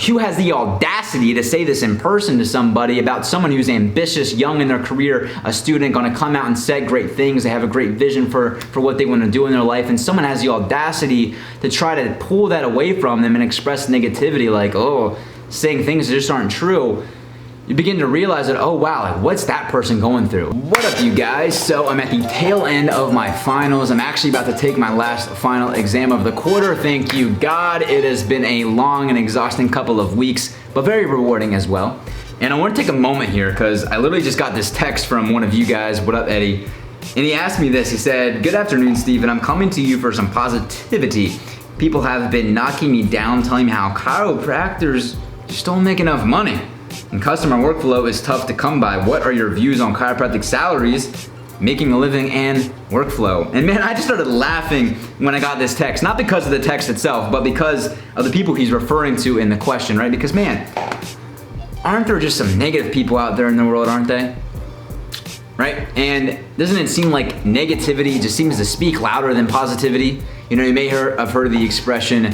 who has the audacity to say this in person to somebody about someone who's ambitious, young in their career, a student, going to come out and say great things, they have a great vision for what they want to do in their life, and someone has the audacity to try to pull that away from them and express negativity like, oh, saying things that just aren't true. You begin to realize that, oh wow, like what's that person going through? What up, you guys? So I'm at the tail end of my finals. I'm actually about to take my last final exam of the quarter. Thank you, God. It has been a long and exhausting couple of weeks, but very rewarding as well. And I want to take a moment here because I literally just got this text from one of you guys. What up, Eddie? And he asked me this. He said, "Good afternoon, Steven. I'm coming to you for some positivity. People have been knocking me down, telling me how chiropractors just don't make enough money. And customer workflow is tough to come by. What are your views on chiropractic salaries, making a living, and workflow?" And man, I just started laughing when I got this text. Not because of the text itself, but because of the people he's referring to in the question, right? Because man, aren't there just some negative people out there in the world, aren't they? Right? And doesn't it seem like negativity just seems to speak louder than positivity? You know, you may have heard of the expression,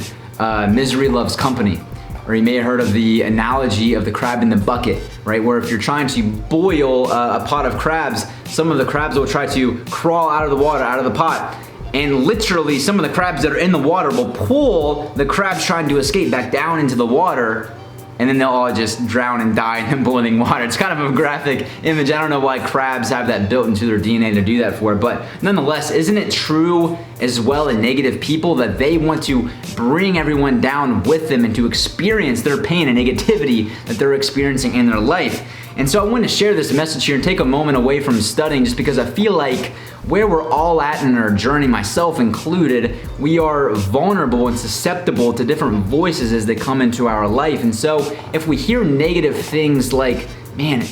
misery loves company. Or you may have heard of the analogy of the crab in the bucket, right? Where if you're trying to boil a pot of crabs, some of the crabs will try to crawl out of the water, out of the pot. And literally some of the crabs that are in the water will pull the crabs trying to escape back down into the water, and then they'll all just drown and die in boiling water. It's kind of a graphic image. I don't know why crabs have that built into their DNA to do that for, but nonetheless, isn't it true as well in negative people that they want to bring everyone down with them and to experience their pain and negativity that they're experiencing in their life? And so I want to share this message here and take a moment away from studying, just because I feel like where we're all at in our journey, myself included, we are vulnerable and susceptible to different voices as they come into our life. And so if we hear negative things like, man,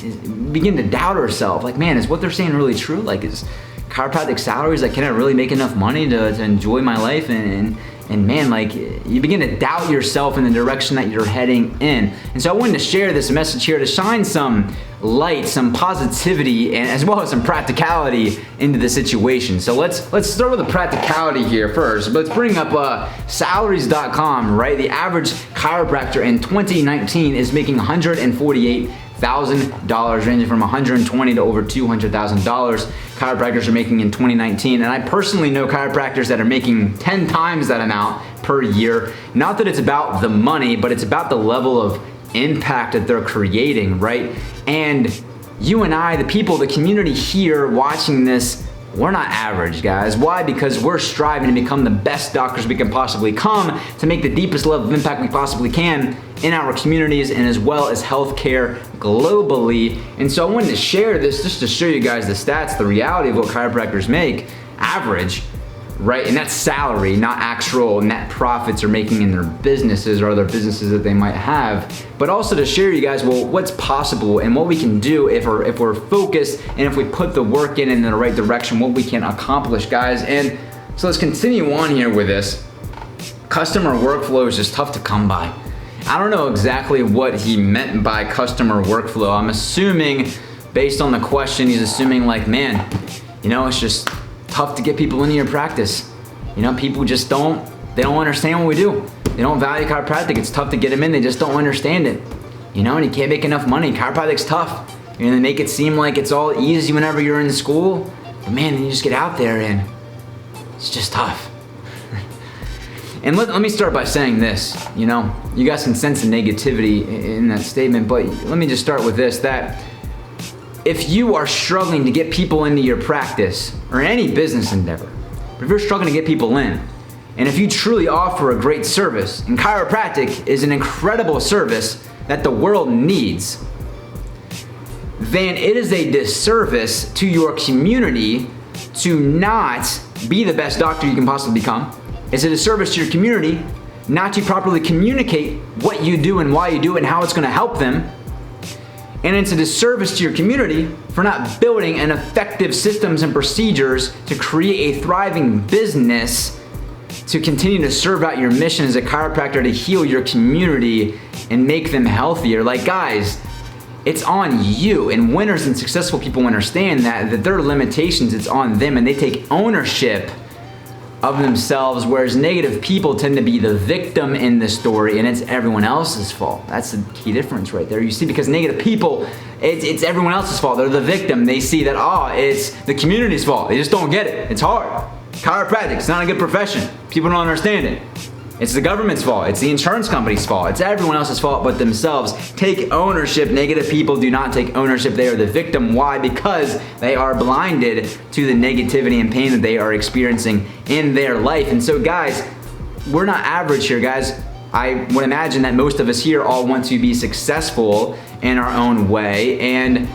begin to doubt ourselves, like, man, is what they're saying really true? Like, is chiropractic salaries, like, can I really make enough money to enjoy my life? And man, like, you begin to doubt yourself in the direction that you're heading in. And so I wanted to share this message here to shine some light, some positivity, and as well as some practicality into the situation. So let's start with the practicality here first. But let's bring up salaries.com, right? The average chiropractor in 2019 is making $148,000, ranging from $120,000 to over $200,000. Chiropractors are making in 2019, and I personally know chiropractors that are making 10 times that amount per year. Not that it's about the money, but it's about the level of impact that they're creating, right? And you and I, the people, the community here watching this, we're not average, guys. Why? Because we're striving to become the best doctors we can possibly come, to make the deepest level of impact we possibly can in our communities and as well as healthcare globally. And so I wanted to share this just to show you guys the stats, the reality of what chiropractors make, average, right? And that's salary, not actual net profits or making in their businesses or other businesses that they might have, but also to share you guys, well, what's possible and what we can do if we're focused and if we put the work in the right direction, what we can accomplish, guys. And so let's continue on here with this. Customer workflow is just tough to come by. I don't know exactly what he meant by customer workflow. I'm assuming, based on the question, he's assuming like, man, you know, it's just tough to get people into your practice. You know, people just they don't understand what we do. They don't value chiropractic. It's tough to get them in. They just don't understand it. You know, and you can't make enough money. Chiropractic's tough. You know, they make it seem like it's all easy whenever you're in school. But man, then you just get out there and it's just tough. And let me start by saying this. You know, you guys can sense the negativity in that statement, but let me just start with this, that if you are struggling to get people into your practice or any business endeavor, but if you're struggling to get people in, and if you truly offer a great service, and chiropractic is an incredible service that the world needs, then it is a disservice to your community to not be the best doctor you can possibly become. It's a disservice to your community not to properly communicate what you do and why you do it and how it's going to help them. And it's a disservice to your community for not building an effective systems and procedures to create a thriving business to continue to serve out your mission as a chiropractor to heal your community and make them healthier. Like, guys, it's on you. And winners and successful people understand that their limitations, it's on them, and they take ownership of themselves, whereas negative people tend to be the victim in the story, and it's everyone else's fault. That's the key difference right there. You see, because negative people, it's everyone else's fault. They're the victim. They see that, oh, it's the community's fault. They just don't get it. It's hard. Chiropractic, it's not a good profession. People don't understand it. It's the government's fault. It's the insurance company's fault. It's everyone else's fault but themselves. Take ownership. Negative people do not take ownership. They are the victim. Why? Because they are blinded to the negativity and pain that they are experiencing in their life. And so guys, we're not average here, guys. I would imagine that most of us here all want to be successful in our own way, and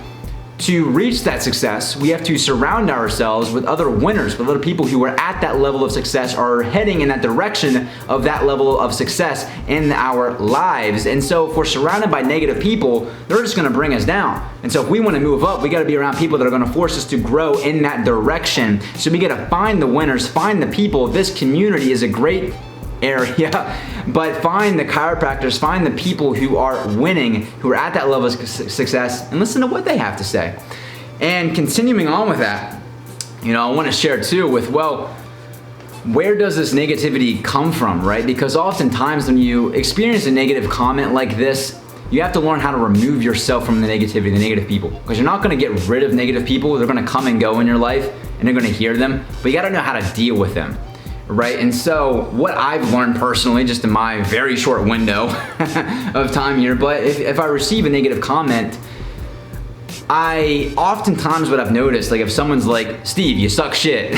to reach that success, we have to surround ourselves with other winners, with other people who are at that level of success or are heading in that direction of that level of success in our lives. And so if we're surrounded by negative people, they're just gonna bring us down. And so if we wanna move up, we gotta be around people that are gonna force us to grow in that direction. So we gotta find the winners, find the people. This community is a great area, but find the chiropractors, find the people who are winning, who are at that level of success, and listen to what they have to say. And continuing on with that, I want to share too with, well, where does this negativity come from, right? Because oftentimes when you experience a negative comment like this, you have to learn how to remove yourself from the negativity, the negative people, because you're not going to get rid of negative people. They're going to come and go in your life, and you're going to hear them, but you got to know how to deal with them. Right, and so what I've learned personally, just in my very short window of time here, but if I receive a negative comment, I oftentimes, what I've noticed, like if someone's like, Steve, you suck shit,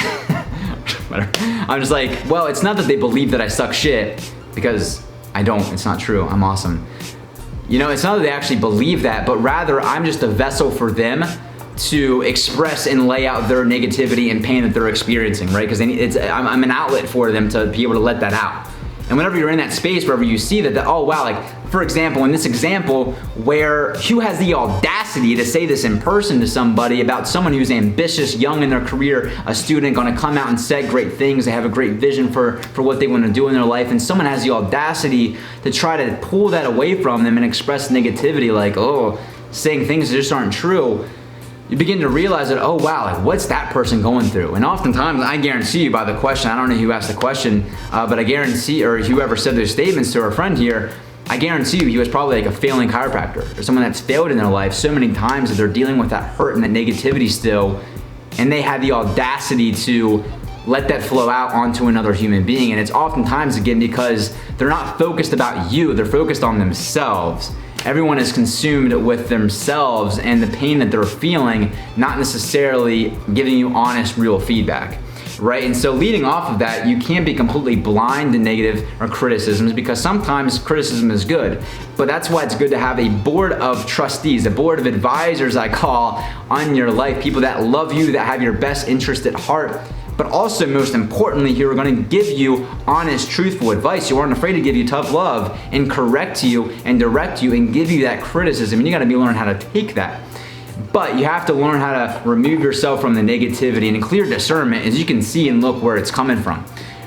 I'm just like, well, it's not that they believe that I suck shit, because I don't, it's not true, I'm awesome. It's not that they actually believe that, but rather I'm just a vessel for them to express and lay out their negativity and pain that they're experiencing, right? Because I'm an outlet for them to be able to let that out. And whenever you're in that space, wherever you see that, oh wow, like for example, in this example, where who has the audacity to say this in person to somebody about someone who's ambitious, young in their career, a student, gonna come out and say great things, they have a great vision for what they wanna do in their life, and someone has the audacity to try to pull that away from them and express negativity, like, oh, saying things that just aren't true. You begin to realize that, oh wow, like what's that person going through? And oftentimes, I guarantee you by the question, I don't know who asked the question, but I guarantee, or whoever said those statements to our friend here, I guarantee you he was probably like a failing chiropractor or someone that's failed in their life so many times that they're dealing with that hurt and that negativity still, and they had the audacity to let that flow out onto another human being. And it's oftentimes, again, because they're not focused about you, they're focused on themselves. Everyone is consumed with themselves and the pain that they're feeling, not necessarily giving you honest, real feedback, right? And so leading off of that, you can't be completely blind to negative or criticisms, because sometimes criticism is good, but that's why it's good to have a board of trustees, a board of advisors, I call, on your life, people that love you, that have your best interest at heart, but also most importantly here, we're gonna give you honest, truthful advice. You aren't afraid to give you tough love and correct you and direct you and give you that criticism. And you gotta learn how to take that. But you have to learn how to remove yourself from the negativity, and clear discernment, as you can see and look where it's coming from,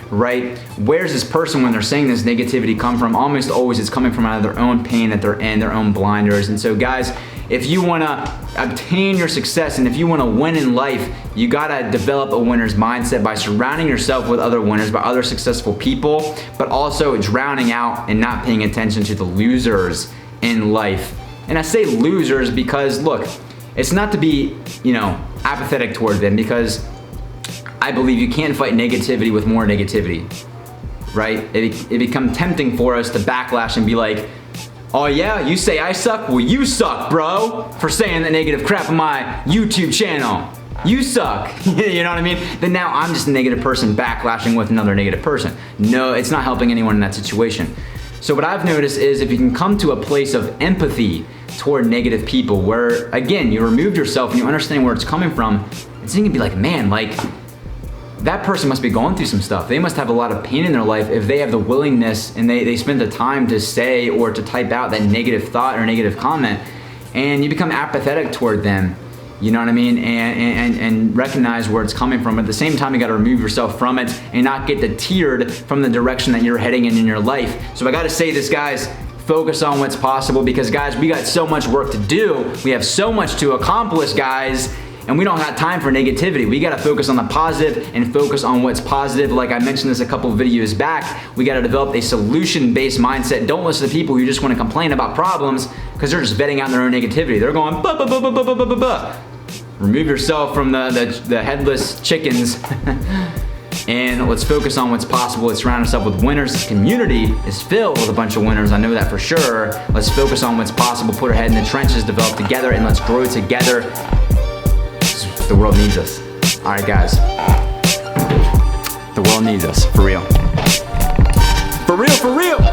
right? Where's this person when they're saying this negativity come from? Almost always it's coming from out of their own pain that they're in, their own blinders. And so guys, if you wanna obtain your success and if you wanna win in life, you gotta develop a winner's mindset by surrounding yourself with other winners, by other successful people, but also drowning out and not paying attention to the losers in life. And I say losers because, look, it's not to be, apathetic toward them, because I believe you can't fight negativity with more negativity, right? It becomes tempting for us to backlash and be like, oh yeah, you say I suck? Well, you suck, bro, for saying that negative crap on my YouTube channel. You suck. You know what I mean? Then now I'm just a negative person backlashing with another negative person. No, it's not helping anyone in that situation. So what I've noticed is if you can come to a place of empathy toward negative people, where again, you remove yourself and you understand where it's coming from, it's going to be like, man, like that person must be going through some stuff. They must have a lot of pain in their life if they have the willingness and they spend the time to say or to type out that negative thought or negative comment, and you become apathetic toward them. You know what I mean? And recognize where it's coming from. At the same time, you gotta remove yourself from it and not get deterred from the direction that you're heading in your life. So I gotta say this, guys, focus on what's possible, because guys, we got so much work to do. We have so much to accomplish, guys. And and we don't have time for negativity. We gotta focus on the positive and focus on what's positive. Like I mentioned this a couple videos back, we gotta develop a solution-based mindset. Don't listen to people who just wanna complain about problems because they're just vetting out their own negativity. They're going, bah, bah, bah, bah, bah, bah, bah, bah. Remove yourself from the headless chickens and let's focus on what's possible. Let's surround ourselves with winners. This community is filled with a bunch of winners. I know that for sure. Let's focus on what's possible, put our head in the trenches, develop together, and let's grow together. The world needs us. All right, guys. The world needs us, for real. For real, for real.